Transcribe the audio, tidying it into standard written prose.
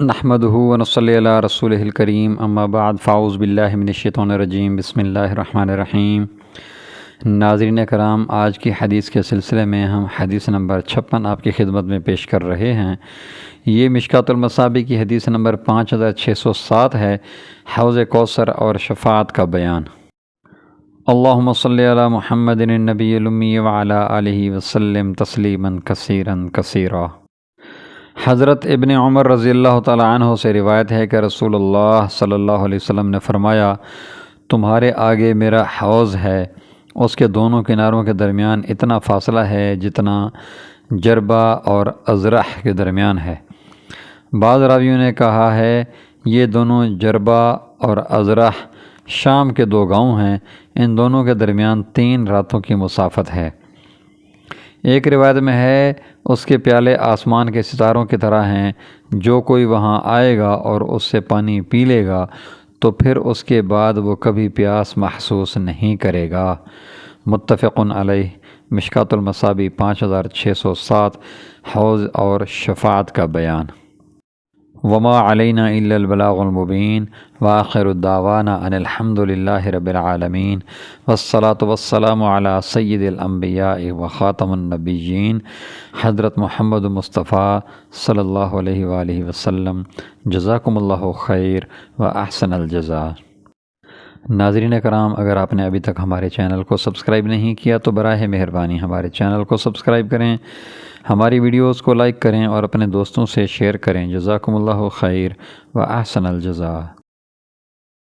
نحمدہ ونصلی علی رسولہ الکریم اما بعد فاعوذ باللہ من الشیطان الرجیم بسم اللہ الرحمن الرحیم۔ ناظرین کرام، آج کی حدیث کے سلسلے میں ہم حدیث نمبر 56 آپ کی خدمت میں پیش کر رہے ہیں۔ یہ مشکوٰۃ المصابیح کی حدیث نمبر 5607 ہے، حوض کوثر اور شفاعت کا بیان۔ اللہم صلی علی محمد النبی الامی وعلی آلہ وسلم تسلیما کثیرا کثیرا۔ حضرت ابن عمر رضی اللہ تعالیٰ عنہ سے روایت ہے کہ رسول اللہ صلی اللہ علیہ وسلم نے فرمایا، تمہارے آگے میرا حوض ہے، اس کے دونوں کناروں کے درمیان اتنا فاصلہ ہے جتنا جربہ اور ازرح کے درمیان ہے۔ بعض راویوں نے کہا ہے یہ دونوں جربہ اور ازرح شام کے 2 گاؤں ہیں، ان دونوں کے درمیان 3 راتوں کی مسافت ہے۔ ایک روایت میں ہے اس کے پیالے آسمان کے ستاروں کی طرح ہیں، جو کوئی وہاں آئے گا اور اس سے پانی پی لے گا تو پھر اس کے بعد وہ کبھی پیاس محسوس نہیں کرے گا۔ متفق علیہ۔ مشکوٰۃ المصابیح 5607، حوض اور شفاعت کا بیان۔ وما علینا الا البلاغ المبین، وآخر الدعوانا ان الحمد للہ رب العالمین، والصلاة والسلام علی سید الانبیاء وخاتم النبیین حضرت محمد مصطفیٰ صلی اللہ علیہ وآلہ وسلم۔ جزاکم اللہ خیر واحسن الجزاء۔ ناظرین کرام، اگر آپ نے ابھی تک ہمارے چینل کو سبسکرائب نہیں کیا تو براہ مہربانی ہمارے چینل کو سبسکرائب کریں، ہماری ویڈیوز کو لائک کریں اور اپنے دوستوں سے شیئر کریں۔ جزاکم اللہ خیر واحسن الجزاء۔